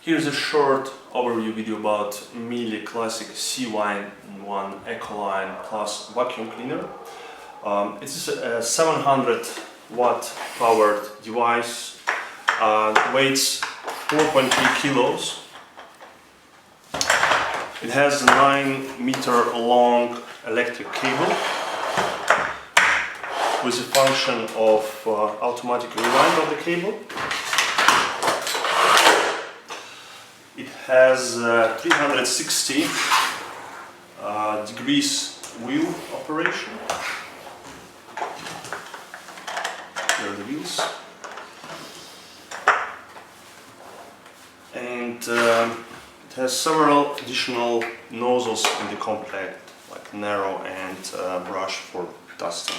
Here's a short overview video about Miele Classic C1 Ecoline Plus vacuum cleaner. It's a 700 watt powered device, weighs 4.3 kilos. It has a 9-meter long electric cable with a function of automatic rewind of the cable. It has 360 degrees wheel operation. Here are the wheels. And it has several additional nozzles in the complete, like narrow and brush for dusting.